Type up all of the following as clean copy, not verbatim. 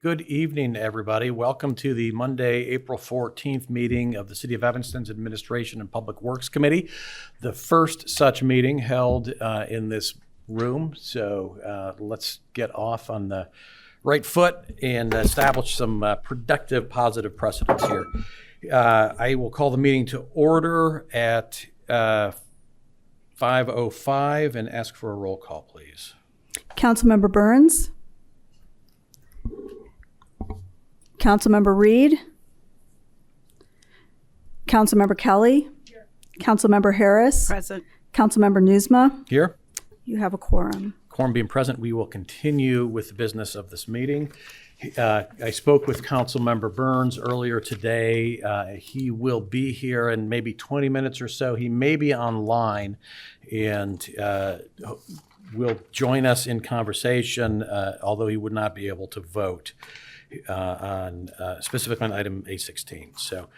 Good evening, everybody. Welcome to the Monday, April 14th meeting of the City of Evanston's Administration and Public Works Committee, the first such meeting held in this room. So let's get off on the right foot and establish some productive, positive precedents here. I will call the meeting to order at 5:05 and ask for a roll call, please. Councilmember Burns. Councilmember Reed. Councilmember Kelly. Here. Councilmember Harris. Present. Councilmember Nieuwsma. Here. You have a quorum. Quorum being present, we will continue with the business of this meeting. I spoke with Councilmember Burns earlier today. He will be here in maybe 20 minutes or so. He may be online and will join us in conversation, although he would not be able to vote on specifically on item A16. So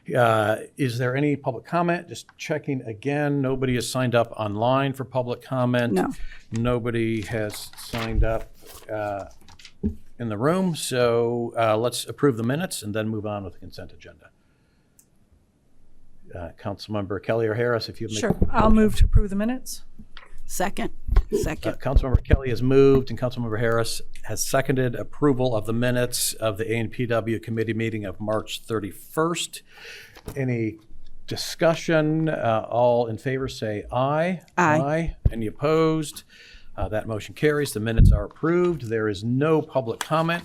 is there any public comment? Just checking again. Nobody has signed up online for public comment. No. Nobody has signed up in the room. So let's approve the minutes and then move on with the consent agenda. Councilmember Kelly or Harris, if you make Sure. I'll move to approve the minutes. Second. Councilmember Kelly has moved and Councilmember Harris has seconded approval of the minutes of the A&PW committee meeting of March 31st. Any discussion? All in favor say aye. Aye. Any opposed? That motion carries. The minutes are approved. There is no public comment,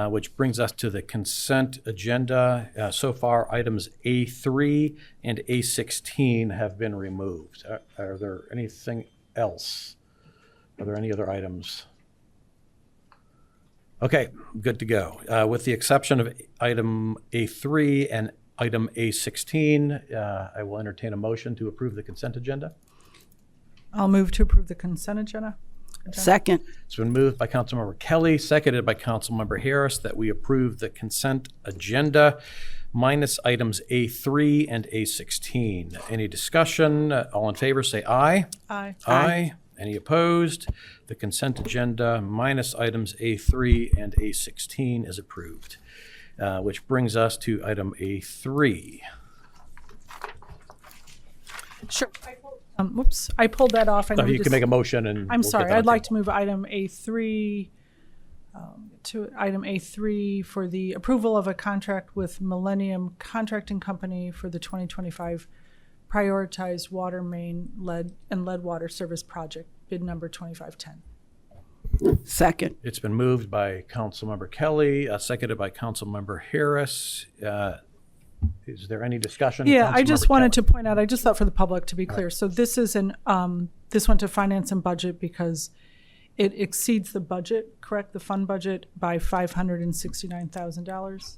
which brings us to the consent agenda. So far, items A3 and A16 have been removed. Are there anything else? Are there any other items? Okay, good to go. With the exception of item A3 and item A16, I will entertain a motion to approve the consent agenda. I'll move to approve the consent agenda. Second. It's been moved by Councilmember Kelly, seconded by Councilmember Harris, that we approve the consent agenda minus items A3 and A16. Any discussion? All in favor say aye. Aye. Aye. Any opposed? The consent agenda minus items A3 and A16 is approved, which brings us to item A3. Sure. I pulled that off. You can make a motion and I'm we'll sorry. get that I'd on like table. to move item A3 to item A3 for the approval of a contract with Millennium Contracting Company for the 2025 prioritized water main lead water service project, bid number 2510. Second. It's been moved by Councilmember Kelly, seconded by Councilmember Harris. Is there any discussion? Yeah, I just wanted Kelly? to point out, I just thought for the public to be clear. So this is this went to finance and budget because it exceeds the budget, correct? The fund budget by $569,000.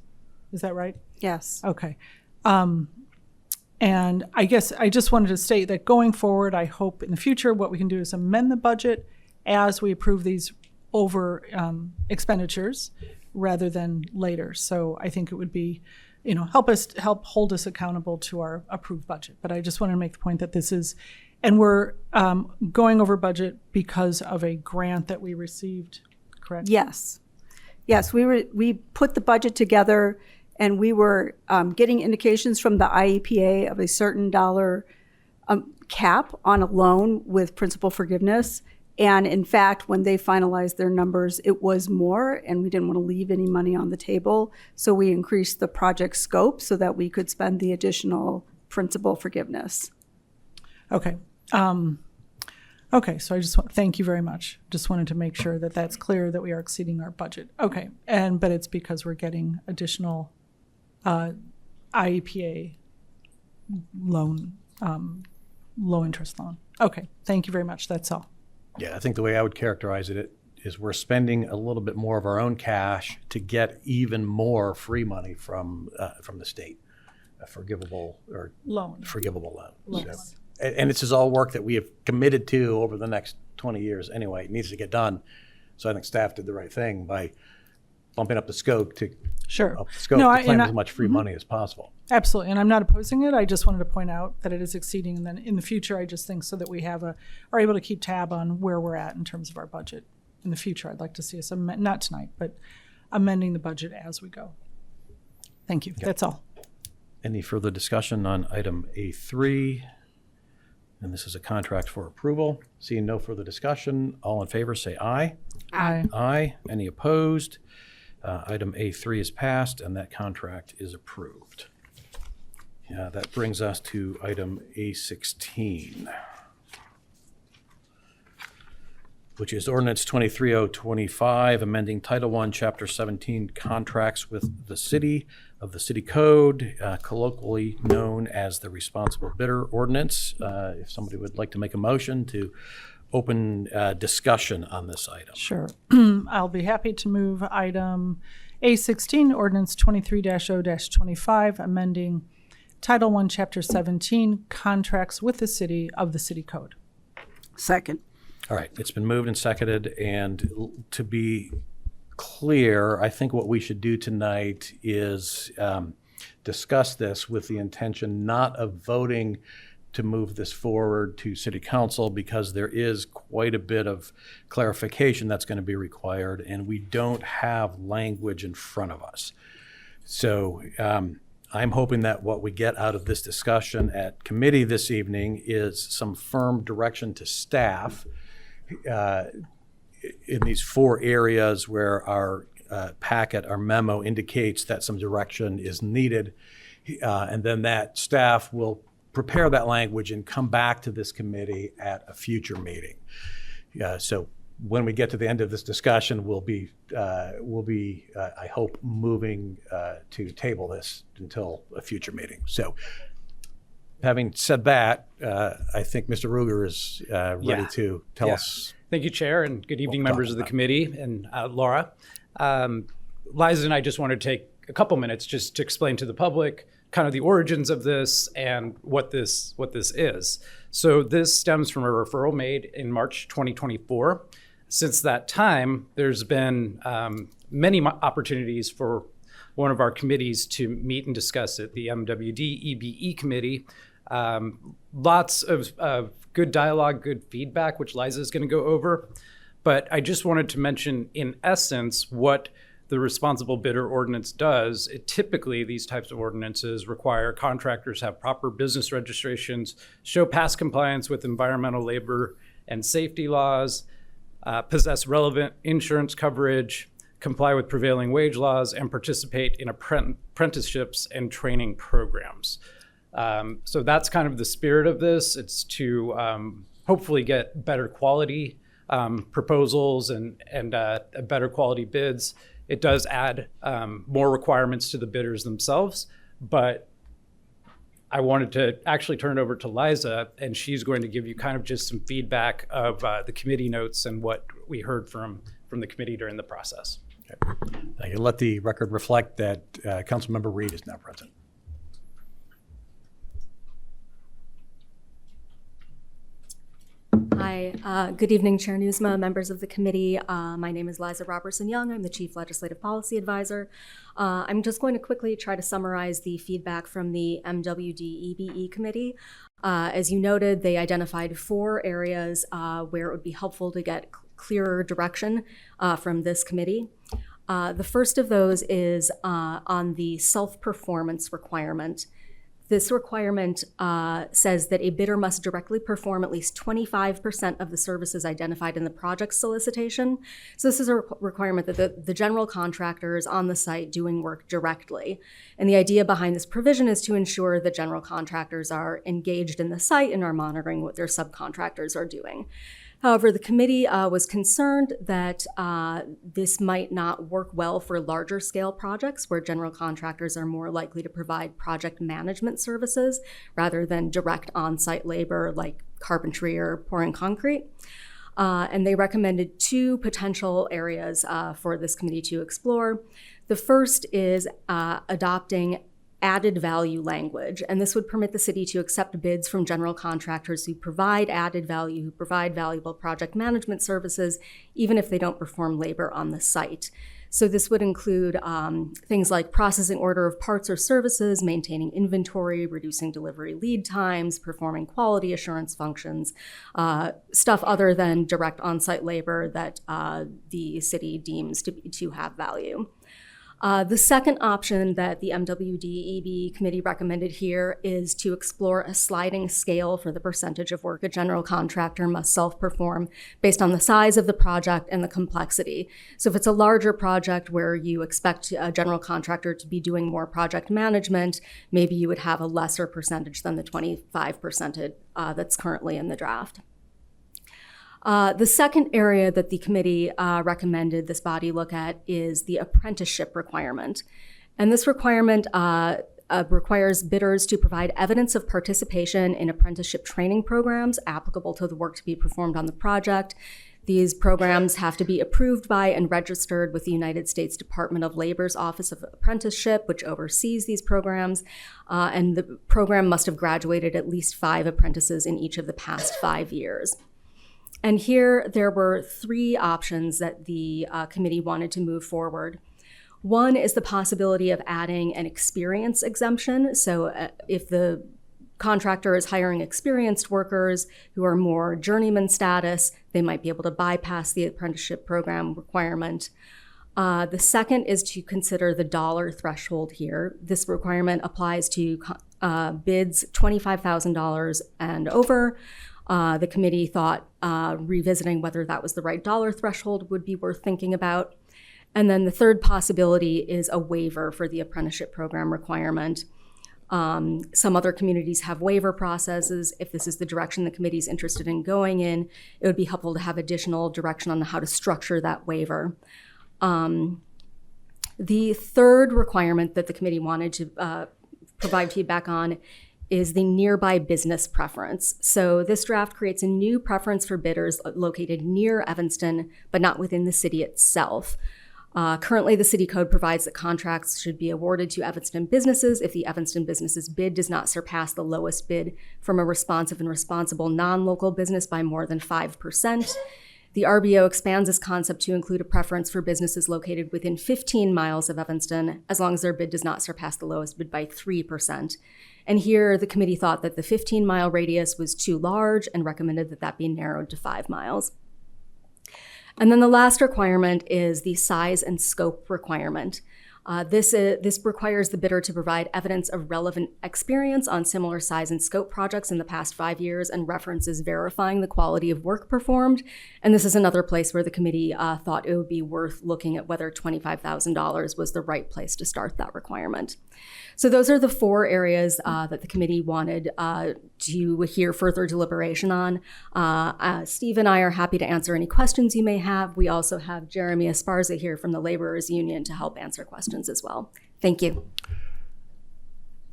Is that right? Yes. Okay. And I guess I just wanted to state that going forward, I hope in the future what we can do is amend the budget as we approve these over expenditures rather than later. So I think it would be, help hold us accountable to our approved budget. But I just wanted to make the point that this is, and we're going over budget because of a grant that we received, correct? Yes. Yes, we put the budget together and we were getting indications from the IEPA of a certain dollar cap on a loan with principal forgiveness. And in fact, when they finalized their numbers, it was more, and we didn't want to leave any money on the table. So we increased the project scope so that we could spend the additional principal forgiveness. Okay. Okay, so I just thank you very much. Just wanted to make sure that that's clear that we are exceeding our budget. Okay, but it's because we're getting additional IEPA loan, low interest loan. Okay, thank you very much. That's all. Yeah, I think the way I would characterize it is we're spending a little bit more of our own cash to get even more free money from the state, a forgivable loan. So, and this is all work that we have committed to over the next 20 years anyway. It needs to get done. So I think staff did the right thing by bumping up the scope to claim as much free money as possible. Absolutely, and I'm not opposing it. I just wanted to point out that it is exceeding, and then in the future, I just think so that we are able to keep tab on where we're at in terms of our budget in the future. I'd like to see us not tonight, but amending the budget as we go. Thank you. That's all. Any further discussion on item A3? And this is a contract for approval. Seeing no further discussion, all in favor say aye. Aye. Aye. Any opposed? Item A3 is passed, and that contract is approved. That brings us to item A16, which is ordinance 23025, amending Title I, Chapter 17, contracts with the city of the city code, colloquially known as the responsible bidder ordinance. If somebody would like to make a motion to open discussion on this item. Sure. I'll be happy to move item A16, ordinance 23-0-25, amending Title I, Chapter 17, contracts with the city of the city code. Second. All right, it's been moved and seconded, and to be clear, I think what we should do tonight is discuss this with the intention not of voting to move this forward to City Council, because there is quite a bit of clarification that's going to be required, and we don't have language in front of us. So I'm hoping that what we get out of this discussion at committee this evening is some firm direction to staff in these 4 areas where our packet, our memo indicates that some direction is needed. And then that staff will prepare that language and come back to this committee at a future meeting. So when we get to the end of this discussion, we'll be I hope, moving to table this until a future meeting. So having said that, I think Mr. Ruger is ready to tell us. Thank you, Chair, and good evening, members of the committee, and Laura. Liza and I just want to take a couple minutes just to explain to the public kind of the origins of this and what this is. So this stems from a referral made in March 2024. Since that time, there's been many opportunities for one of our committees to meet and discuss it, the MWD-EBE committee. Lots of good dialogue, good feedback, which Liza is going to go over. But I just wanted to mention, in essence, what the responsible bidder ordinance does. Typically, these types of ordinances require contractors have proper business registrations, show past compliance with environmental, labor, and safety laws, possess relevant insurance coverage, comply with prevailing wage laws, and participate in apprenticeships and training programs. So that's kind of the spirit of this. It's to hopefully get better quality proposals and better quality bids. It does add more requirements to the bidders themselves, but I wanted to actually turn it over to Liza, and she's going to give you kind of just some feedback of the committee notes and what we heard from the committee during the process. Okay. I can let the record reflect that Councilmember Reed is now present. Hi, good evening, Chair Nieuwsma, members of the committee. My name is Liza Robertson-Young. I'm the Chief Legislative Policy Advisor. I'm just going to quickly try to summarize the feedback from the MWD-EBE committee. As you noted, they identified 4 areas where it would be helpful to get clearer direction from this committee. The first of those is on the self-performance requirement. This requirement says that a bidder must directly perform at least 25% of the services identified in the project solicitation. So this is a requirement that the general contractor is on the site doing work directly. And the idea behind this provision is to ensure that general contractors are engaged in the site and are monitoring what their subcontractors are doing. However, the committee was concerned that this might not work well for larger scale projects where general contractors are more likely to provide project management services rather than direct on-site labor like carpentry or pouring concrete. And they recommended 2 potential areas for this committee to explore. The first is adopting added value language. And this would permit the city to accept bids from general contractors who provide added value, who provide valuable project management services, even if they don't perform labor on the site. So this would include things like processing order of parts or services, maintaining inventory, reducing delivery lead times, performing quality assurance functions, stuff other than direct on-site labor that the city deems to have value. The second option that the MWD-EB committee recommended here is to explore a sliding scale for the percentage of work a general contractor must self-perform based on the size of the project and the complexity. So if it's a larger project where you expect a general contractor to be doing more project management, maybe you would have a lesser percentage than the 25% that's currently in the draft. The second area that the committee recommended this body look at is the apprenticeship requirement. And this requirement requires bidders to provide evidence of participation in apprenticeship training programs applicable to the work to be performed on the project. These programs have to be approved by and registered with the United States Department of Labor's Office of Apprenticeship, which oversees these programs. And the program must have graduated at least 5 apprentices in each of the past 5 years. And here there were 3 options that the committee wanted to move forward. One is the possibility of adding an experience exemption. So if the contractor is hiring experienced workers who are more journeyman status, they might be able to bypass the apprenticeship program requirement. The second is to consider the dollar threshold here. This requirement applies to bids $25,000 and over. The committee thought revisiting whether that was the right dollar threshold would be worth thinking about. And then the third possibility is a waiver for the apprenticeship program requirement. Some other communities have waiver processes. If this is the direction the committee is interested in going in, it would be helpful to have additional direction on how to structure that waiver. The third requirement that the committee wanted to provide feedback on is the nearby business preference. So this draft creates a new preference for bidders located near Evanston, but not within the city itself. Currently, the city code provides that contracts should be awarded to Evanston businesses if the Evanston business's bid does not surpass the lowest bid from a responsive and responsible non-local business by more than 5%. The RBO expands this concept to include a preference for businesses located within 15 miles of Evanston, as long as their bid does not surpass the lowest bid by 3%. And here, the committee thought that the 15-mile radius was too large and recommended that that be narrowed to 5 miles. And then the last requirement is the size and scope requirement. This requires the bidder to provide evidence of relevant experience on similar size and scope projects in the past 5 years and references verifying the quality of work performed. And this is another place where the committee thought it would be worth looking at whether $25,000 was the right place to start that requirement. So those are the 4 areas that the committee wanted to hear further deliberation on. Steve and I are happy to answer any questions you may have. We also have Jeremy Esparza here from the Laborers Union to help answer questions as well. Thank you.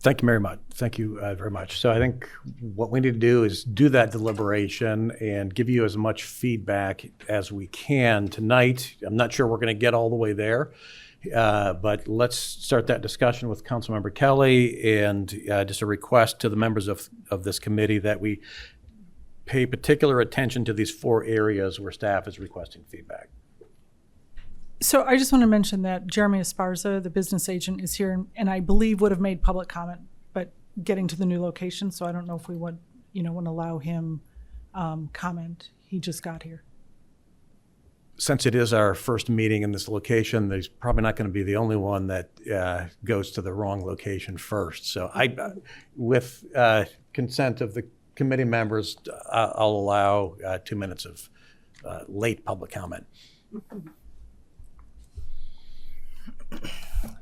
Thank you very much. Thank you very much. So I think what we need to do is do that deliberation and give you as much feedback as we can tonight. I'm not sure we're going to get all the way there. But let's start that discussion with Councilmember Kelly, and just a request to the members of this committee that we pay particular attention to these 4 areas where staff is requesting feedback. So I just want to mention that Jeremy Esparza, the business agent, is here and I believe would have made public comment, but getting to the new location, so I don't know if we would, want to allow him comment. He just got here. Since it is our first meeting in this location, there's probably not going to be the only one that goes to the wrong location first. So with consent of the committee members, I'll allow 2 minutes of late public comment.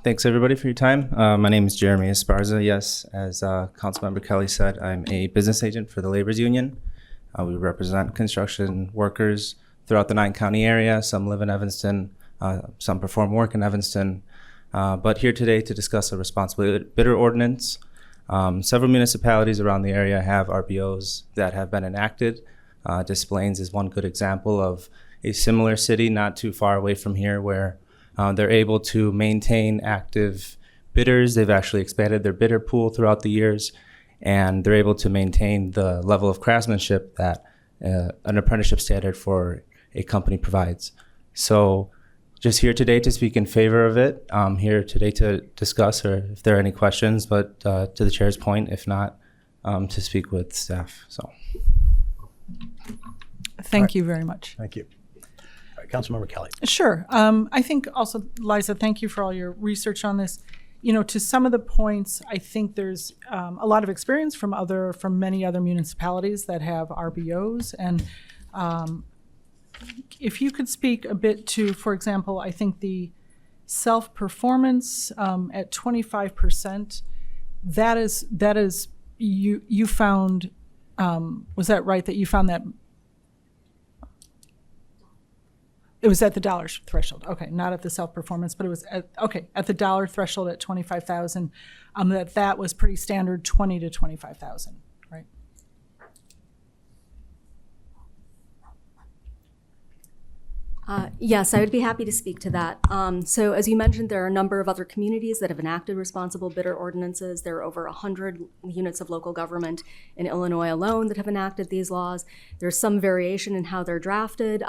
Thanks everybody for your time. My name is Jeremy Esparza. Yes, as Councilmember Kelly said, I'm a business agent for the Laborers Union. We represent construction workers throughout the 9-county area. Some live in Evanston, some perform work in Evanston, but here today to discuss a responsible bidder ordinance. Several municipalities around the area have RBOs that have been enacted. Des Plaines is one good example of a similar city not too far away from here where they're able to maintain active bidders. They've actually expanded their bidder pool throughout the years, and they're able to maintain the level of craftsmanship that an apprenticeship standard for a company provides. So just here today to speak in favor of it. I'm here today to discuss, or if there are any questions, but to the chair's point, if not, to speak with staff. So Thank you very much. Thank you. All right, Councilmember Kelly. Sure. I think also, Liza, thank you for all your research on this. You know, to some of the points, I think there's a lot of experience from many other municipalities that have RBOs. And if you could speak a bit to, for example, I think the self-performance at 25%, that is you found, was that right, that you found that it was at the dollar threshold? Okay, not at the self-performance, but it was at the dollar threshold at 25,000. That was pretty standard, 20 to 25,000, right? Yes, I would be happy to speak to that. So as you mentioned, there are a number of other communities that have enacted responsible bidder ordinances. There are over 100 units of local government in Illinois alone that have enacted these laws. There's some variation in how they're drafted,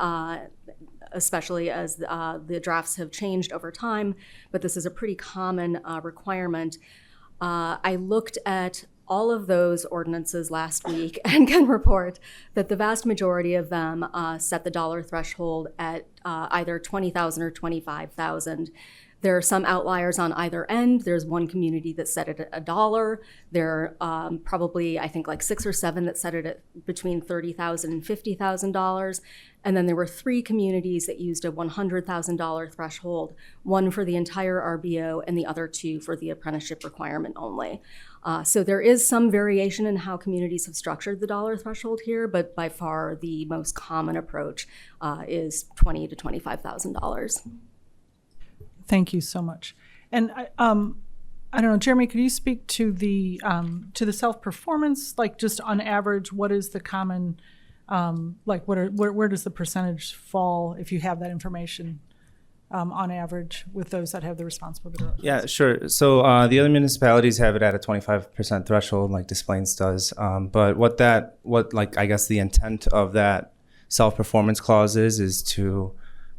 especially as the drafts have changed over time, but this is a pretty common requirement. I looked at all of those ordinances last week and can report that the vast majority of them set the dollar threshold at either 20,000 or 25,000. There are some outliers on either end. There's one community that set it at $1. There are probably, I think, like 6 or 7 that set it at between $30,000 and $50,000. And then there were 3 communities that used a $100,000 threshold, one for the entire RBO and the other 2 for the apprenticeship requirement only. So there is some variation in how communities have structured the dollar threshold here, but by far the most common approach is $20,000 to $25,000. Thank you so much. And I don't know, Jeremy, could you speak to the self-performance? Like, just on average, what is the common, where does the percentage fall, if you have that information, on average with those that have the responsible bidder? yeah, sure. So the other municipalities have it at a 25% threshold, like Des Plaines does. But I guess the intent of that self-performance clause is to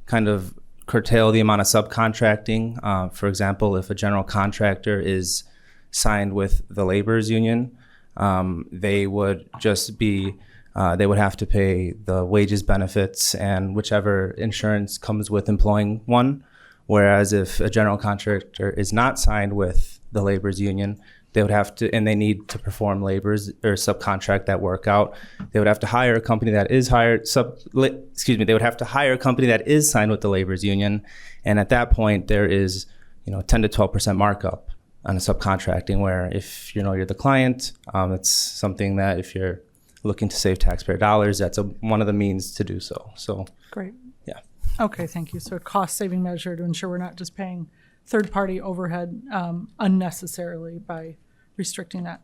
kind of curtail the amount of subcontracting. For example, if a general contractor is signed with the laborers union, they would just be, they would have to pay the wages, benefits, and whichever insurance comes with employing one. Whereas if a general contractor is not signed with the laborers union, they would have to, and they need to perform labors or subcontract that work out, they would have to hire a company that is they would have to hire a company that is signed with the laborers union. And at that point, there is, 10 to 12% markup on a subcontracting, where if you're the client, it's something that if you're looking to save taxpayer dollars, that's one of the means to do so. So Great. yeah. Okay, thank you. So a cost-saving measure to ensure we're not just paying third-party overhead unnecessarily by restricting that.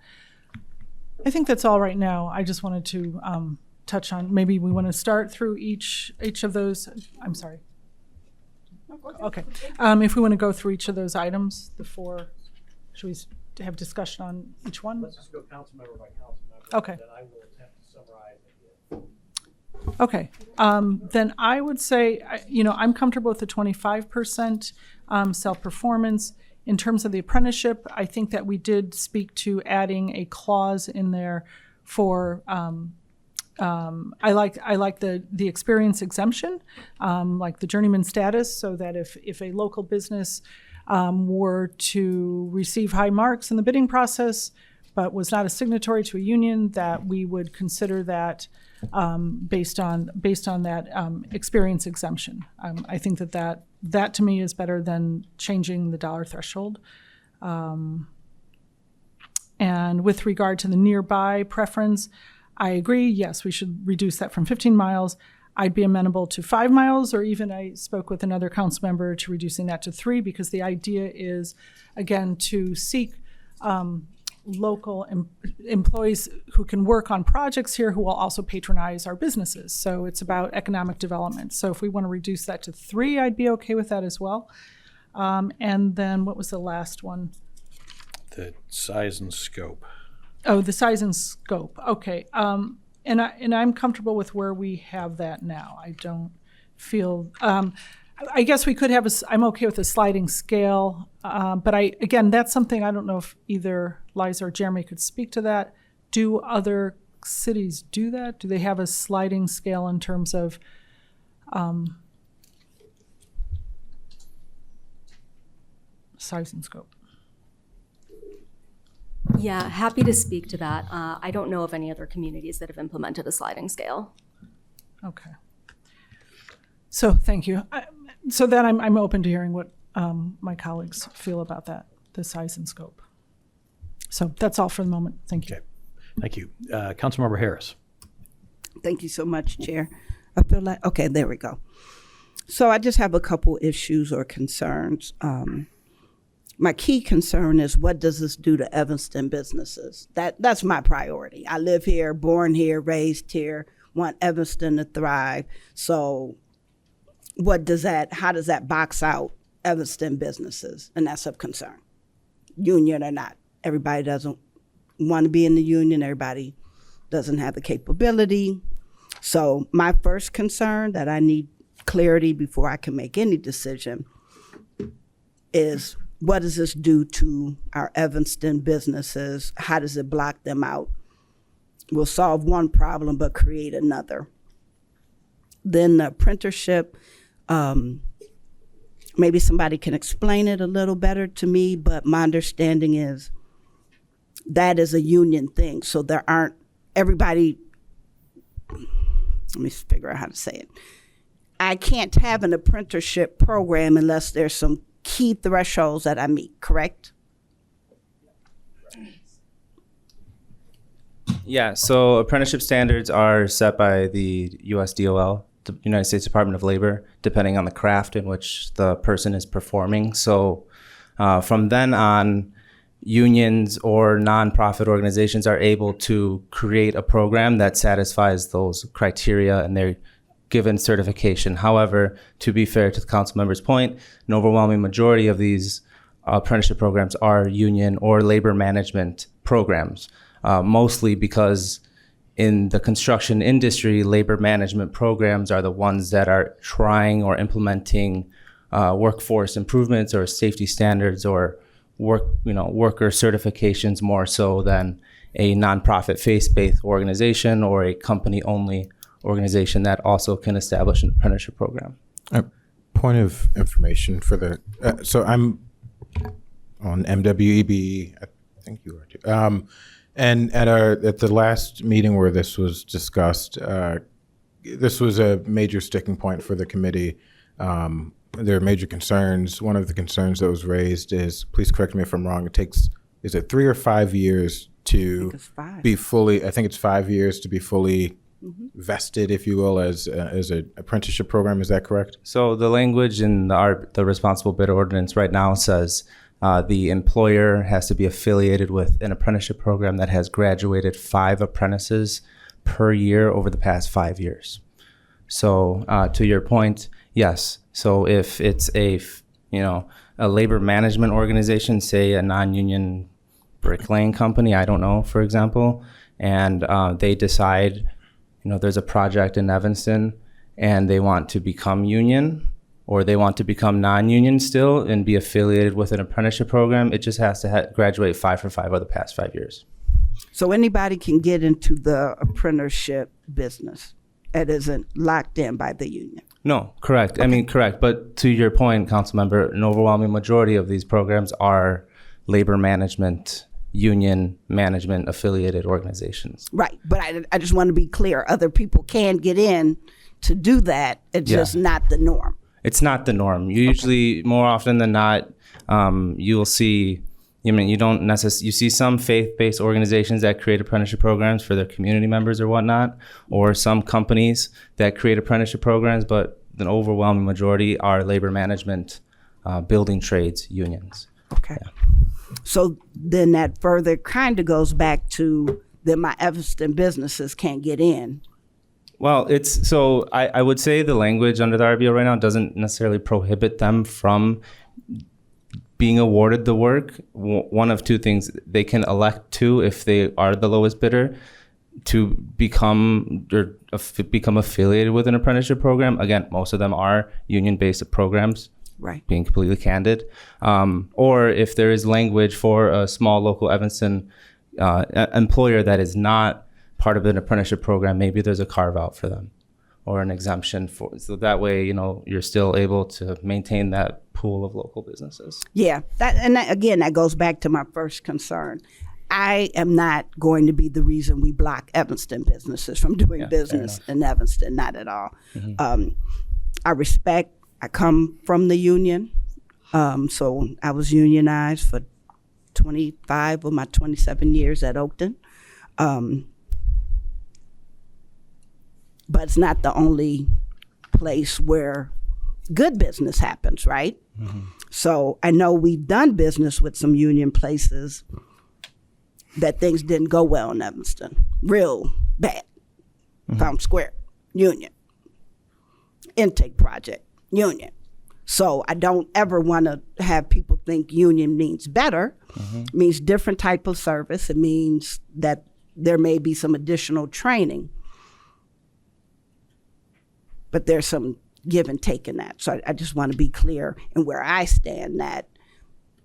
I think that's all right now. I just wanted to touch on, maybe we want to start through each of those. I'm sorry. Okay. If we want to go through each of those items, the 4, should we have discussion on each one? Let's just go council member by council member. Okay. And then I will attempt to summarize it. Okay, then I would say, I'm comfortable with the 25% self-performance. In terms of the apprenticeship, I think that we did speak to adding a clause in there for, I like the experience exemption, like the journeyman status, so that if a local business were to receive high marks in the bidding process, but was not a signatory to a union, that we would consider that based on that experience exemption. I think that to me is better than changing the dollar threshold. And with regard to the nearby preference, I agree. Yes, we should reduce that from 15 miles. I'd be amenable to 5 miles, or even I spoke with another council member to reducing that to 3, because the idea is, again, to seek local employees who can work on projects here who will also patronize our businesses. So it's about economic development. So if we want to reduce that to 3, I'd be okay with that as well. And then what was the last one? The size and scope. Oh, the size and scope. Okay. And I'm comfortable with where we have that now. I don't feel. I guess we could have I'm okay with a sliding scale, but again, that's something I don't know if either Liza or Jeremy could speak to that. Do other cities do that? Do they have a sliding scale in terms of size and scope? Yeah, happy to speak to that. I don't know of any other communities that have implemented a sliding scale. Okay. So thank you. So then I'm open to hearing what my colleagues feel about that, the size and scope. So that's all for the moment. Thank you. Okay. Thank you. Councilmember Harris. Thank you so much, Chair. I feel like, okay, there we go. So I just have a couple issues or concerns. My key concern is, what does this do to Evanston businesses? That's my priority. I live here, born here, raised here, want Evanston to thrive. So how does that box out Evanston businesses? And that's of concern, union or not. Everybody doesn't want to be in the union. Everybody doesn't have the capability. So my first concern that I need clarity before I can make any decision is, what does this do to our Evanston businesses? How does it block them out? We'll solve one problem but create another. Then the apprenticeship, maybe somebody can explain it a little better to me, but my understanding is that is a union thing. So there aren't everybody, let me figure out how to say it. I can't have an apprenticeship program unless there's some key thresholds that I meet, correct? Yeah, so apprenticeship standards are set by the USDOL, the United States Department of Labor, depending on the craft in which the person is performing. So from then on, unions or nonprofit organizations are able to create a program that satisfies those criteria, and they're given certification. However, to be fair to the council member's point, an overwhelming majority of these apprenticeship programs are union or labor management programs, mostly because in the construction industry, labor management programs are the ones that are trying or implementing workforce improvements or safety standards or worker certifications more so than a nonprofit faith-based organization or a company-only organization that also can establish an apprenticeship program. Point of information for the so I'm on MWEB. I think you are too. And at the last meeting where this was discussed, this was a major sticking point for the committee. There are major concerns. One of the concerns that was raised is, please correct me if I'm wrong, is it 3 or 5 years to be fully, I think it's 5 years to be fully vested, if you will, as an apprenticeship program. Is that correct? So the language in the responsible bid ordinance right now says the employer has to be affiliated with an apprenticeship program that has graduated 5 apprentices per year over the past 5 years. So to your point, yes. So if it's a labor management organization, say a non-union bricklaying company, I don't know, for example, and they decide, there's a project in Evanston and they want to become union or they want to become non-union still and be affiliated with an apprenticeship program, it just has to graduate 5 for 5 over the past 5 years. So anybody can get into the apprenticeship business. It isn't locked in by the union. No, correct. I mean, correct. But to your point, Councilmember, an overwhelming majority of these programs are labor management, union management affiliated organizations. Right. But I just want to be clear. Other people can get in to do that. It's just not the norm. It's not the norm. You usually, more often than not, you'll see, you see some faith-based organizations that create apprenticeship programs for their community members or whatnot, or some companies that create apprenticeship programs, but the overwhelming majority are labor management, building trades unions. Okay. Yeah. So then that further kind of goes back to that my Evanston businesses can't get in. Well, I would say the language under the RBO right now doesn't necessarily prohibit them from being awarded the work, one of two things. They can elect to, if they are the lowest bidder, to become affiliated with an apprenticeship program. Again, most of them are union-based programs, Right. being completely candid. Or if there is language for a small local Evanston employer that is not part of an apprenticeship program, maybe there's a carve out for them or an exemption for, so that way, you're still able to maintain that pool of local businesses. Yeah, again, that goes back to my first concern. I am not going to be the reason we block Evanston businesses from doing business in Evanston, not at all. I come from the union, so I was unionized for 25 of my 27 years at Oakton. But it's not the only place where good business happens, right? So I know we've done business with some union places that things didn't go well in Evanston. Real bad. Found Square, union. Intake project, union. So I don't ever want to have people think union means better. It means different type of service. It means that there may be some additional training. But there's some give and take in that. So I just want to be clear in where I stand, that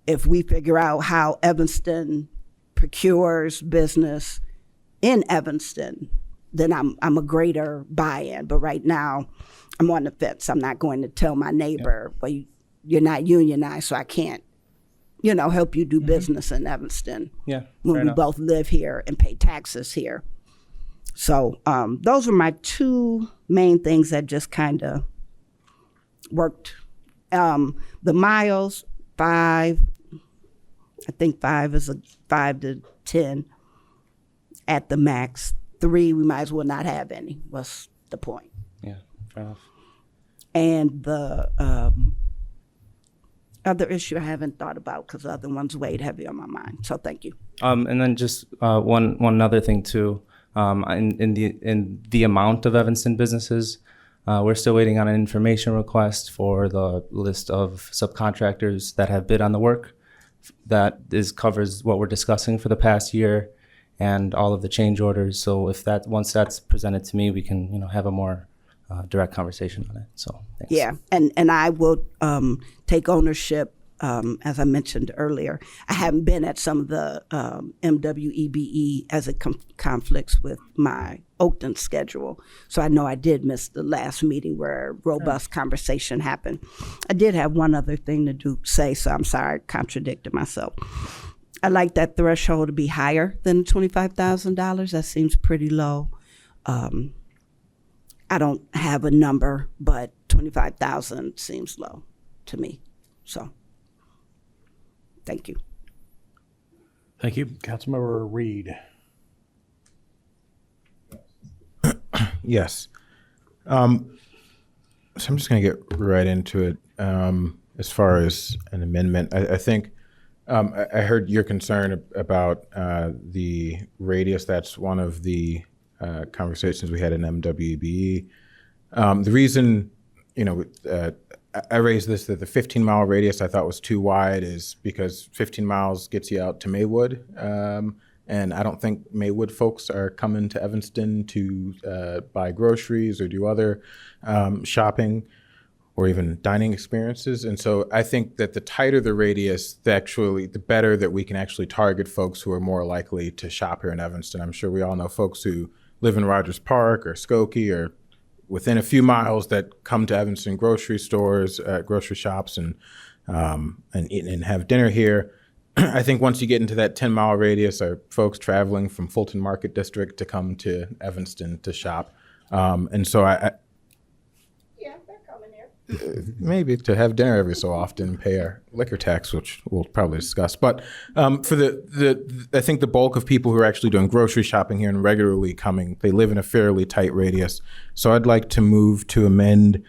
if we figure out how Evanston procures business in Evanston, then I'm a greater buy-in. But right now, I'm on the fence. I'm not going to tell my neighbor, well, you're not unionized, so I can't, help you do business in Evanston. Yeah, when we both live here and pay taxes here. So those are my two main things that just kind of worked. The miles, 5, I think 5 is 5 to 10 at the max. 3, we might as well not have any. What's the point? Yeah, fair enough. And the other issue I haven't thought about because the other ones weighed heavy on my mind. So thank you. And then just one other thing too. In the amount of Evanston businesses, we're still waiting on an information request for the list of subcontractors that have bid on the work. That covers what we're discussing for the past year and all of the change orders. So once that's presented to me, we can have a more direct conversation on it. So thanks. Yeah, and I will take ownership. As I mentioned earlier, I haven't been at some of the MWEBE as it conflicts with my Oakton schedule. So I know I did miss the last meeting where a robust conversation happened. I did have one other thing to say, so I'm sorry I contradicted myself. I like that threshold to be higher than $25,000. That seems pretty low. I don't have a number, but $25,000 seems low to me. So. Thank you. Thank you. Councilmember Reed. Yes. So I'm just going to get right into it. As far as an amendment, I think I heard your concern about the radius. That's one of the conversations we had in MWBE. The reason, I raised this, that the 15-mile radius I thought was too wide, is because 15 miles gets you out to Maywood. And I don't think Maywood folks are coming to Evanston to buy groceries or do other shopping or even dining experiences. And so I think that the tighter the radius, the better that we can actually target folks who are more likely to shop here in Evanston. I'm sure we all know folks who live in Rogers Park or Skokie or within a few miles that come to Evanston grocery stores, grocery shops, and have dinner here. I think once you get into that 10-mile radius, are folks traveling from Fulton Market District to come to Evanston to shop. And so Yeah, they're coming here. maybe to have dinner every so often and pay our liquor tax, which we'll probably discuss. But for I think the bulk of people who are actually doing grocery shopping here and regularly coming, they live in a fairly tight radius. So I'd like to move to amend.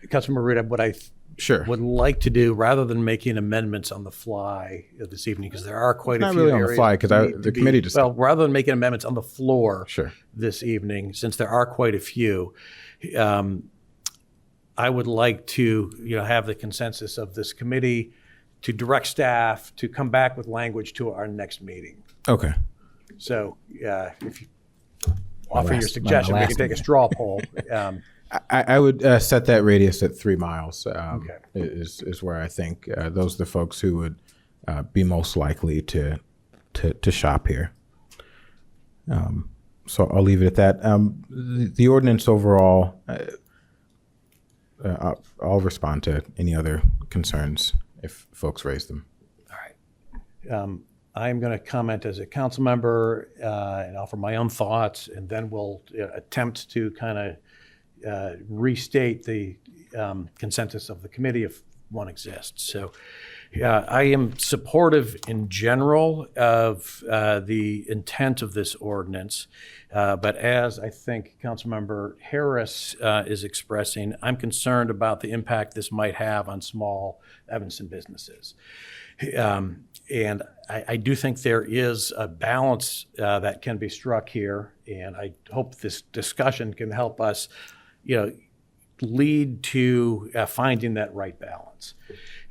Councilmember Reed, what I Sure. would like to do, rather than making amendments on the fly this evening, because there are quite a Not few really on the areas fly, 'cause that need the to be- committee just- Well, rather than making amendments on the floor Sure. this evening, since there are quite a few, I would like to, have the consensus of this committee to direct staff to come back with language to our next meeting. Okay. So if you offer your last- suggestion, my we last can take a straw poll. I would set that radius at 3 miles. Okay. Is where I think those are the folks who would be most likely to shop here. So I'll leave it at that. The ordinance overall, I'll respond to any other concerns if folks raise them. I'm going to comment as a council member and offer my own thoughts, and then we'll attempt to kind of restate the consensus of the committee if one exists. So I am supportive in general of the intent of this ordinance, but as I think Councilmember Harris is expressing, I'm concerned about the impact this might have on small Evanston businesses. And I do think there is a balance that can be struck here, and I hope this discussion can help us, lead to finding that right balance.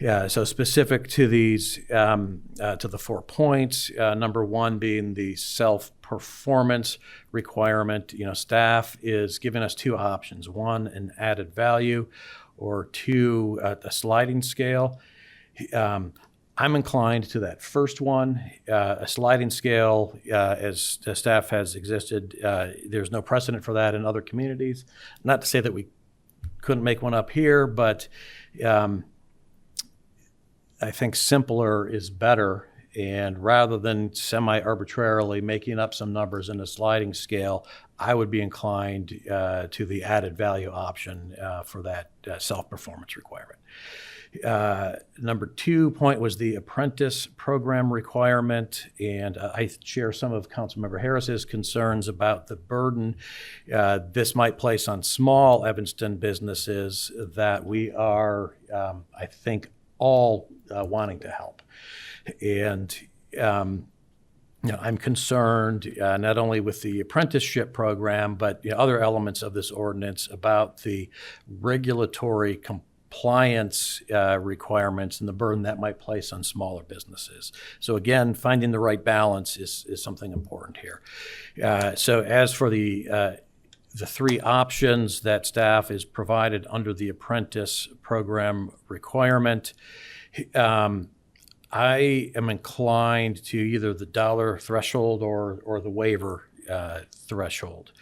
So specific to these, to the 4 points, number one being the self-performance requirement. Staff is giving us 2 options: 1, an added value, or 2, a sliding scale. I'm inclined to that first one. A sliding scale, as the staff has existed, there's no precedent for that in other communities. Not to say that we couldn't make one up here, but I think simpler is better. And rather than semi-arbitrarily making up some numbers in a sliding scale, I would be inclined to the added value option for that self-performance requirement. Number 2 point was the apprentice program requirement, and I share some of Councilmember Harris's concerns about the burden this might place on small Evanston businesses that we are, I think, all wanting to help. And I'm concerned not only with the apprenticeship program, but other elements of this ordinance about the regulatory compliance requirements and the burden that might place on smaller businesses. So again, finding the right balance is something important here. So as for the 3 options that staff is provided under the apprentice program requirement, I am inclined to either the dollar threshold or the waiver threshold.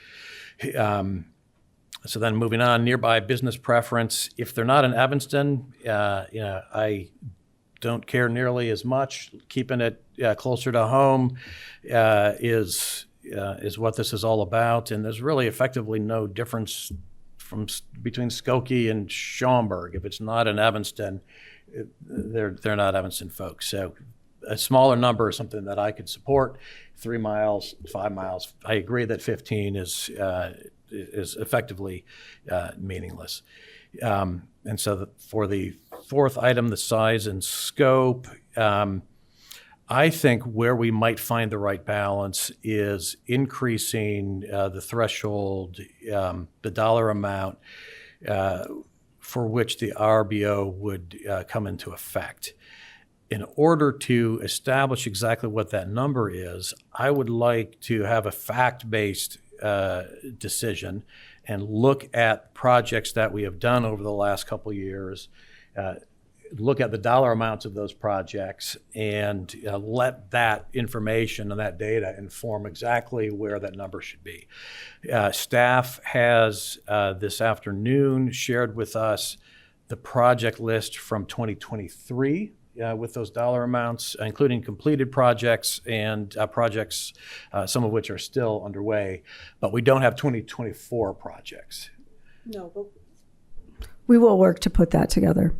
So then moving on, nearby business preference. If they're not in Evanston, I don't care nearly as much. Keeping it closer to home is what this is all about. And there's really effectively no difference between Skokie and Schaumburg. If it's not in Evanston, they're not Evanston folks. So a smaller number is something that I could support. 3 miles, 5 miles. I agree that 15 is effectively meaningless. And so for the 4th item, the size and scope, I think where we might find the right balance is increasing the threshold, the dollar amount for which the RBO would come into effect. In order to establish exactly what that number is, I would like to have a fact-based decision and look at projects that we have done over the last couple of years, look at the dollar amounts of those projects, and let that information and that data inform exactly where that number should be. Staff has this afternoon shared with us the project list from 2023 with those dollar amounts, including completed projects and projects, some of which are still underway, but we don't have 2024 projects. No, but we will work to put that together.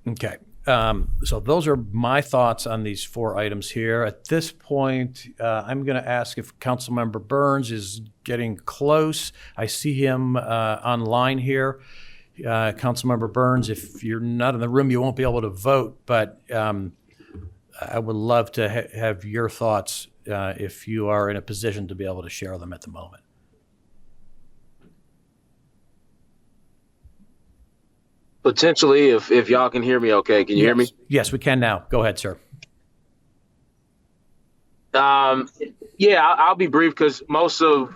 Okay. So those are my thoughts on these 4 items here. At this point, I'm going to ask if Councilmember Burns is getting close. I see him online here. Councilmember Burns, if you're not in the room, you won't be able to vote, but I would love to have your thoughts if you are in a position to be able to share them at the moment. Potentially, if y'all can hear me okay. Can you hear me? Yes, we can now. Go ahead, sir. Yeah, I'll be brief because most of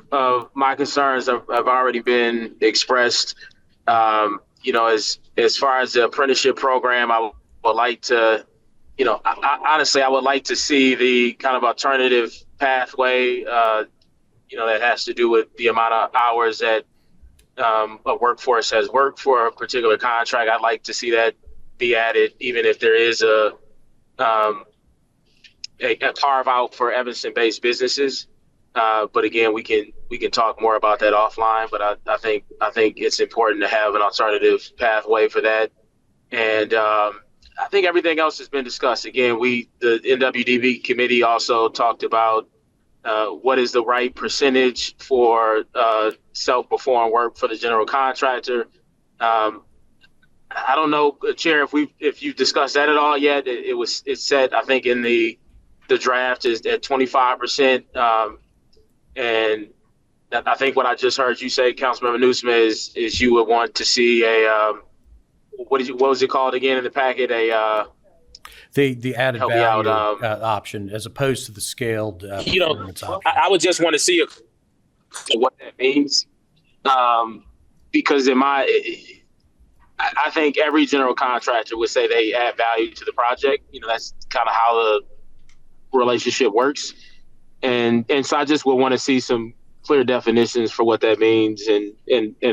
my concerns have already been expressed. As far as the apprenticeship program, I would like to, honestly, I would like to see the kind of alternative pathway, that has to do with the amount of hours that a workforce has worked for a particular contract. I'd like to see that be added, even if there is a carve out for Evanston-based businesses. But again, we can talk more about that offline. But I think it's important to have an alternative pathway for that. And I think everything else has been discussed. Again, the NWDB committee also talked about what is the right percentage for self-performed work for the general contractor. I don't know, Chair, if you've discussed that at all yet. It's set, I think, in the draft is at 25%. And I think what I just heard you say, Councilmember Nieuwsma, is you would want to see what was it called again in the packet? The added Help me value out, option as opposed to the scaled performance option. I would just want to see what that means, because I think every general contractor would say they add value to the project. That's kind of how the relationship works, and so I just would want to see some clear definitions for what that means, and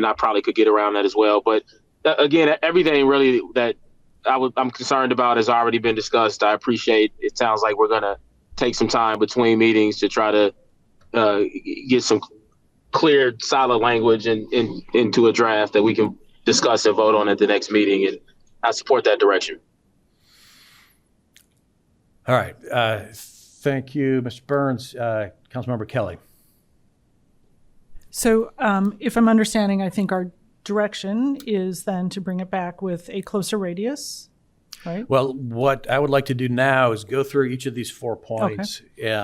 I probably could get around that as well. But again, everything really that I'm concerned about has already been discussed. I appreciate it. Sounds like we're gonna take some time between meetings to try to get some clear, solid language into a draft that we can discuss and vote on at the next meeting, and I support that direction. All right. Thank you, Mr. Burns. Councilmember Kelly. So if I'm understanding, I think our direction is then to bring it back with a closer radius, right? Well, what I would like to do now is go through each of these 4 points,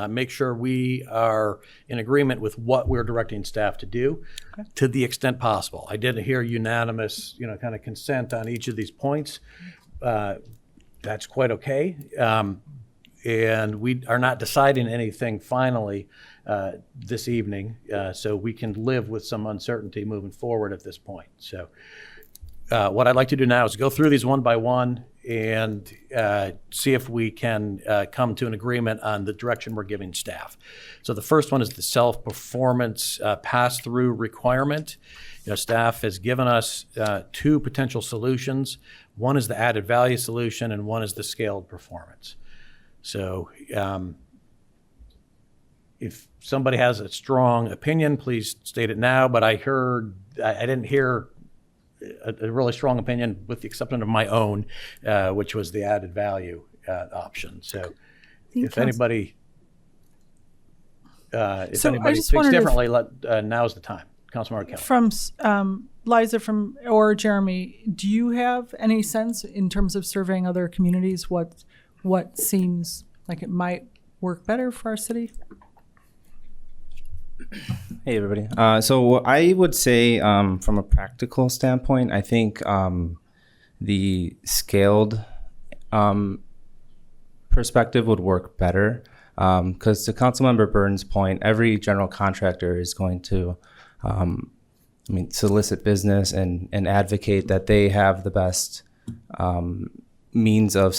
make sure we are in agreement with what we're directing staff to do to the extent possible. I did hear unanimous, kind of consent on each of these points. That's quite okay. And we are not deciding anything finally this evening, so we can live with some uncertainty moving forward at this point. So what I'd like to do now is go through these one by one and see if we can come to an agreement on the direction we're giving staff. So the first one is the self-performance pass-through requirement. Staff has given us 2 potential solutions. One is the added value solution and one is the scaled performance. So if somebody has a strong opinion, please state it now. But I didn't hear a really strong opinion with the exception of my own, which was the added value option. So if anybody speaks differently, now's the time. Councilmember Kelly. From Liza or Jeremy, do you have any sense in terms of surveying other communities what seems like it might work better for our city? Hey, everybody. So I would say from a practical standpoint, I think the scaled perspective would work better because to Councilmember Burns' point, every general contractor is going to solicit business and advocate that they have the best means of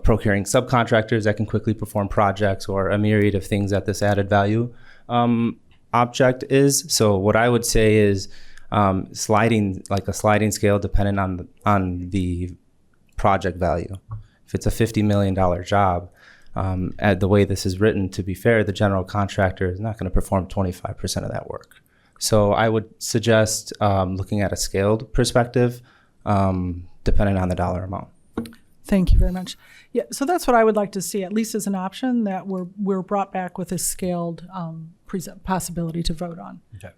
procuring subcontractors that can quickly perform projects or a myriad of things that this added value object is. So what I would say is sliding scale dependent on the project value. If it's a $50 million job, at the way this is written, to be fair, the general contractor is not going to perform 25% of that work. So I would suggest looking at a scaled perspective, depending on the dollar amount. Thank you very much. Yeah, so that's what I would like to see, at least as an option, that we're brought back with a scaled possibility to vote on. Okay.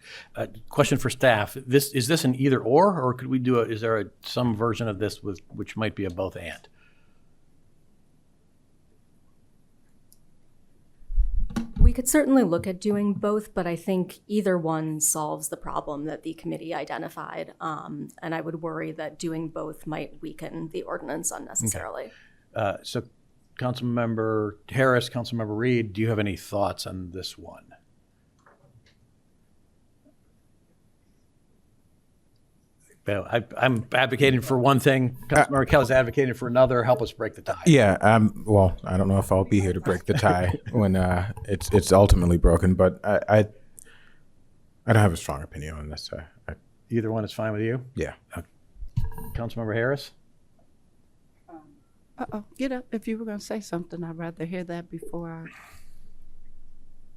Question for staff: is this an either or could we do is there some version of this which might be a both and? We could certainly look at doing both, but I think either one solves the problem that the committee identified. And I would worry that doing both might weaken the ordinance unnecessarily. So Councilmember Harris, Councilmember Reed, do you have any thoughts on this one? Well, I'm advocating for one thing. Councilmember Kelly's advocating for another. Help us break the tie. Yeah. Well, I don't know if I'll be here to break the tie when it's ultimately broken, but I don't have a strong opinion on this. Either one is fine with you? Yeah. Councilmember Harris? Get up. If you were going to say something, I'd rather hear that before I.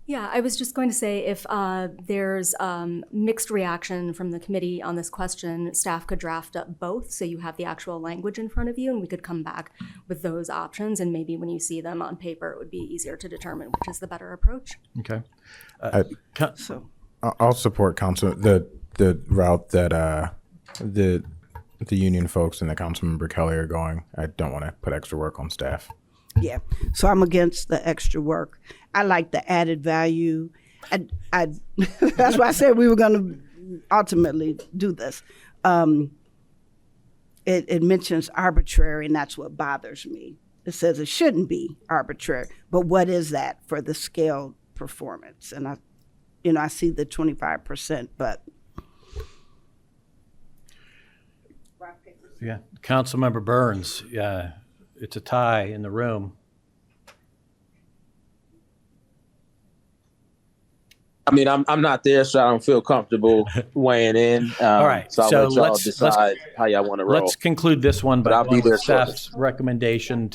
Yeah, I was just going to say if there's mixed reaction from the committee on this question, staff could draft up both so you have the actual language in front of you and we could come back with those options. And maybe when you see them on paper, it would be easier to determine which is the better approach. Okay. So I'll support the route that the union folks and the Councilmember Kelly are going. I don't want to put extra work on staff. yeah, so I'm against the extra work. I like the added value. I that's why I said we were going to ultimately do this. It mentions arbitrary, and that's what bothers me. It says it shouldn't be arbitrary, but what is that for the scaled performance? And I see the 25%, but Yeah. Councilmember Burns, it's a tie in the room. I mean, I'm not there, so I don't feel comfortable weighing in. All right, So I'll so let y'all let's decide how y'all want to roll. Let's conclude this one, but I'll be there staff's recommendation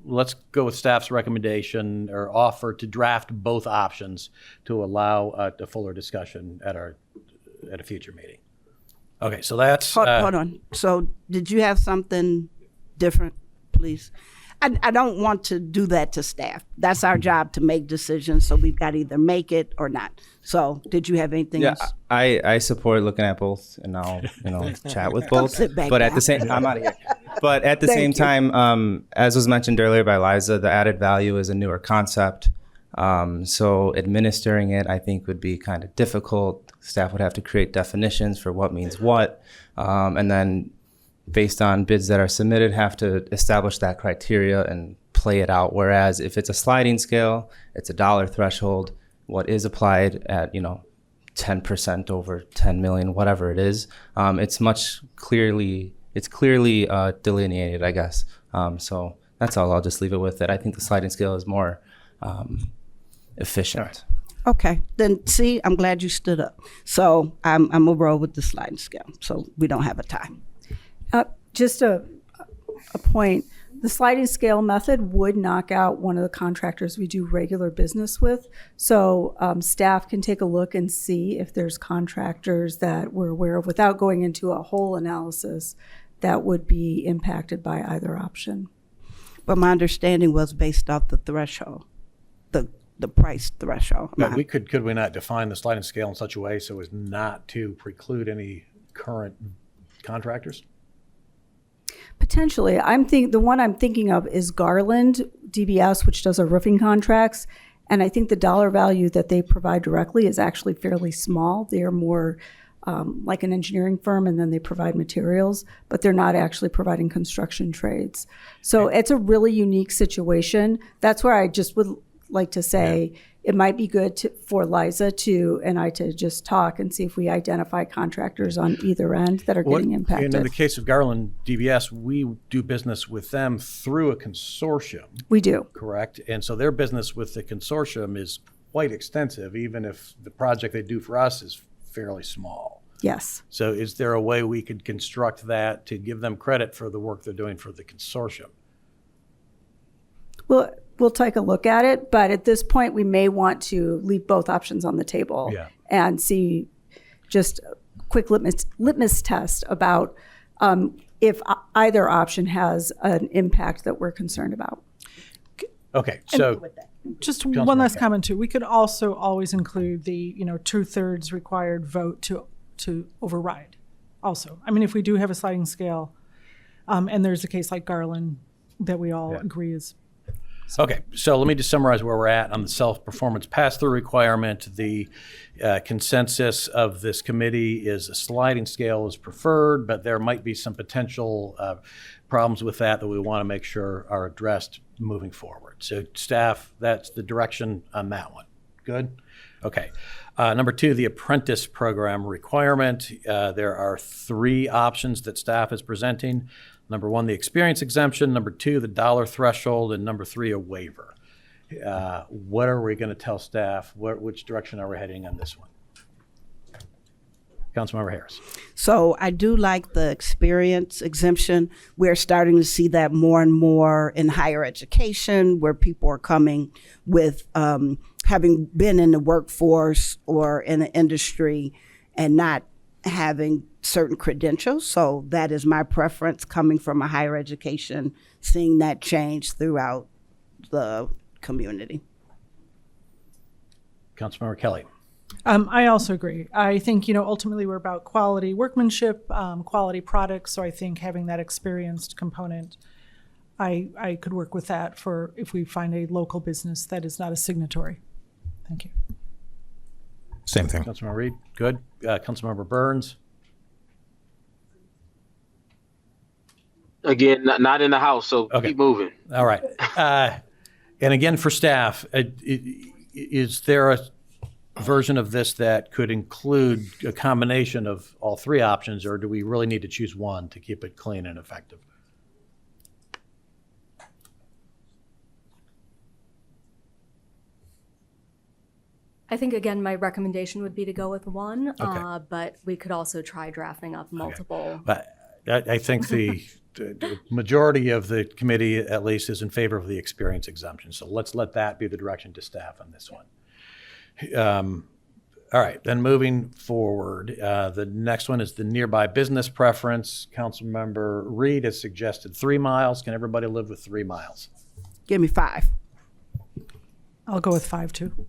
let's go with staff's recommendation or offer to draft both options to allow a fuller discussion at a future meeting. Okay, so that's hold on. So did you have something different, please? I don't want to do that to staff. That's our job to make decisions, so we've got to either make it or not. So did you have anything Yeah, else? I support looking at both, and I'll chat with both. sit back But at down. the same, I'm out of here. But at the same time, as was mentioned earlier by Liza, the added value is a newer concept. So administering it, I think, would be kind of difficult. Staff would have to create definitions for what means what, and then based on bids that are submitted, have to establish that criteria and play it out. Whereas if it's a sliding scale, it's a dollar threshold. What is applied at 10% over 10 million, whatever it is, it's clearly delineated, I guess. So that's all. I'll just leave it with it. I think the sliding scale is more efficient. Okay, then see, I'm glad you stood up. So I'm a roll with the sliding scale, so we don't have a tie. Just a point, the sliding scale method would knock out one of the contractors we do regular business with. So staff can take a look and see if there's contractors that we're aware of without going into a whole analysis that would be impacted by either option. But my understanding was based off the threshold, the price threshold. But could we not define the sliding scale in such a way so as not to preclude any current contractors? Potentially. The one I'm thinking of is Garland DBS, which does our roofing contracts. And I think the dollar value that they provide directly is actually fairly small. They're more like an engineering firm, and then they provide materials, but they're not actually providing construction trades. So it's a really unique situation. That's where I just would like to say it might be good for Liza and I to just talk and see if we identify contractors on either end that are getting impacted. And in the case of Garland DBS, we do business with them through a consortium. We do. Correct? And so their business with the consortium is quite extensive, even if the project they do for us is fairly small. Yes. So is there a way we could construct that to give them credit for the work they're doing for the consortium? Well, we'll take a look at it, but at this point, we may want to leave both options on the table and see just a quick litmus test about if either option has an impact that we're concerned about. Okay, so Just one last comment too. We could also always include the 2/3 required vote to override. Also, I mean, if we do have a sliding scale, and there's a case like Garland that we all agree is Okay, so let me just summarize where we're at on the self-performance pass-through requirement. The consensus of this committee is a sliding scale is preferred, but there might be some potential problems with that we want to make sure are addressed moving forward. So staff, that's the direction on that one. Good? Okay. Number 2, the apprentice program requirement. There are 3 options that staff is presenting. Number 1, the experience exemption. Number 2, the dollar threshold. And number 3, a waiver. What are we going to tell staff? Which direction are we heading on this one? Councilmember Harris. So I do like the experience exemption. We're starting to see that more and more in higher education, where people are coming with having been in the workforce or in the industry and not having certain credentials. So that is my preference, coming from a higher education, seeing that change throughout the community. Councilmember Kelly. I also agree. I think, ultimately we're about quality workmanship, quality products. So I think having that experienced component, I could work with that for if we find a local business that is not a signatory. Thank you. Same thing. Councilmember Reed. Good. Councilmember Burns. Again, not in the house, so Okay. keep moving. All right. And again, for staff, is there a version of this that could include a combination of all 3 options, or do we really need to choose one to keep it clean and effective? I think, again, my recommendation would be to go with 1, Okay. but we could also try drafting up multiple. But I think the majority of the committee, at least, is in favor of the experience exemption. So let's let that be the direction to staff on this one. All right, then moving forward, the next one is the nearby business preference. Councilmember Reed has suggested 3 miles. Can everybody live with 3 miles? Give me 5. I'll go with 5 too.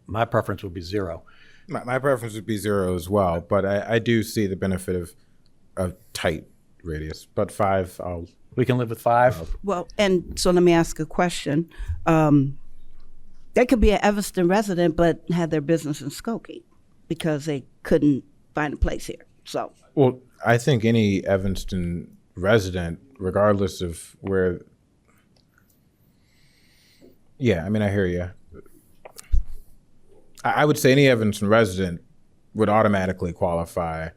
My preference would be 0. My preference would be 0 as well, but I do see the benefit of a tight radius. But 5, We can live with 5? Well, and so let me ask a question. They could be an Evanston resident but had their business in Skokie because they couldn't find a place here. So, well, I think any Evanston resident, regardless of where. Yeah, I mean, I hear you. I would say any Evanston resident would automatically qualify,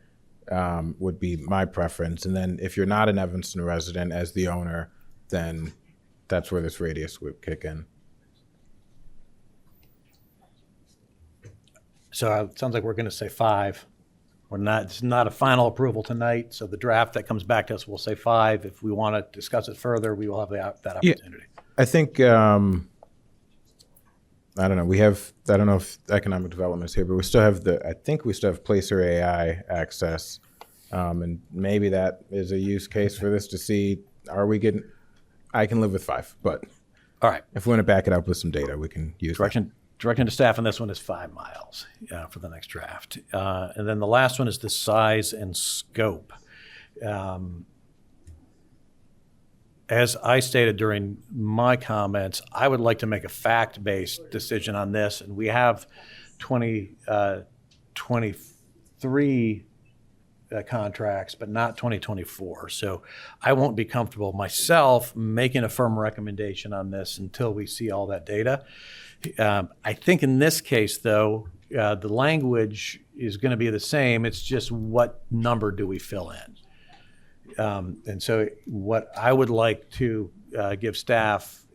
would be my preference. And then if you're not an Evanston resident as the owner, then that's where this radius would kick in. So it sounds like we're going to say 5. It's not a final approval tonight, so the draft that comes back to us will say 5. If we want to discuss it further, we will have that opportunity. I think, I don't know. I don't know if economic development is here, but we still have I think we still have Placer AI access. And maybe that is a use case for this to see, I can live with 5, but All right. if we want to back it up with some data, we can use that. Direction to staff on this one is 5 miles for the next draft. And then the last one is the size and scope. As I stated during my comments, I would like to make a fact-based decision on this, and we have 2023 contracts, but not 2024. So I won't be comfortable myself making a firm recommendation on this until we see all that data. I think in this case, though, the language is going to be the same. It's just what number do we fill in? And so what I would like to give staff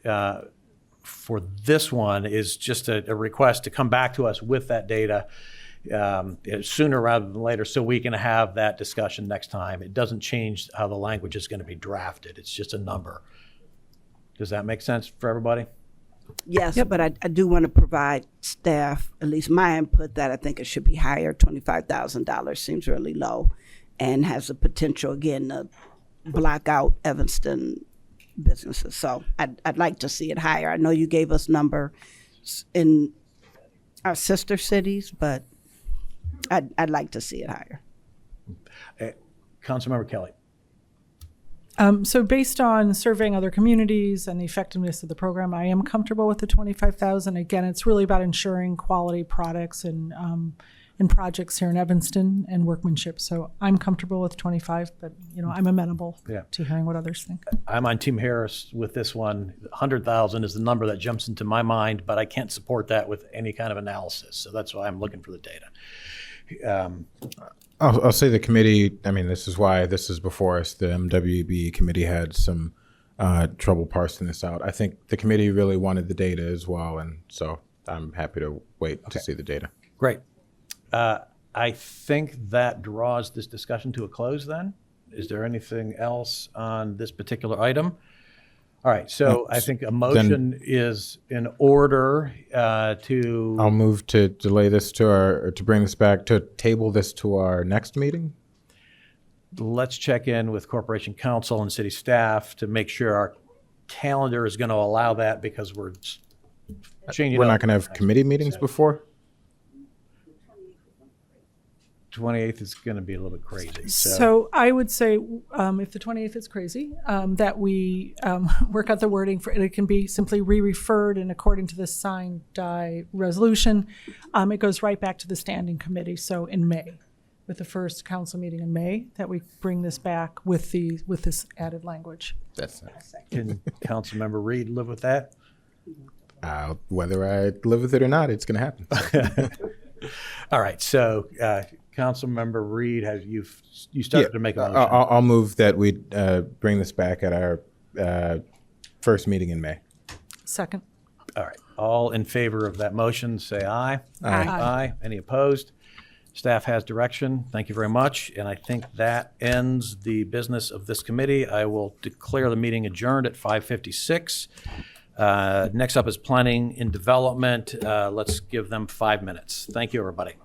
for this one is just a request to come back to us with that data sooner rather than later so we can have that discussion next time. It doesn't change how the language is going to be drafted. It's just a number. Does that make sense for everybody? yes, but I do want to provide staff, at least my input, that I think it should be higher. $25,000 seems really low and has the potential, again, to block out Evanston businesses. So I'd like to see it higher. I know you gave us numbers in our sister cities, but I'd like to see it higher. Councilmember Kelly. So based on surveying other communities and the effectiveness of the program, I am comfortable with the 25,000. Again, it's really about ensuring quality products and projects here in Evanston and workmanship. So I'm comfortable with 25, but I'm amenable to hearing what others think. I'm on Team Harris with this one. 100,000 is the number that jumps into my mind, but I can't support that with any kind of analysis. So that's why I'm looking for the data. I'll say the committee, I mean, this is why this is before us. The MWEB committee had some trouble parsing this out. I think the committee really wanted the data as well, and so I'm happy to wait to see the data. Great. I think that draws this discussion to a close then. Is there anything else on this particular item? All right, so I think a motion is in order to... I'll move to delay this to bring this back, to table this to our next meeting. Let's check in with Corporation Counsel and city staff to make sure our calendar is going to allow that, because we're changing We're up. not going to have committee meetings before? 28th is going to be a little bit crazy. So I would say, if the 28th is crazy, that we work out the wording for it. It can be simply re-referred, and according to the signed die resolution, it goes right back to the standing committee. So in May, with the first council meeting in May, that we bring this back with this added language. That's nice. Can Councilmember Reed live with that? Whether I live with it or not, it's going to happen. All right, so Councilmember Reed, you started to make a motion. I'll move that we bring this back at our first meeting in May. Second. All right, all in favor of that motion, say aye. Aye. Aye. Any opposed? Staff has direction. Thank you very much. And I think that ends the business of this committee. I will declare the meeting adjourned at 5:56. Next up is planning and development. Let's give them 5 minutes. Thank you, everybody.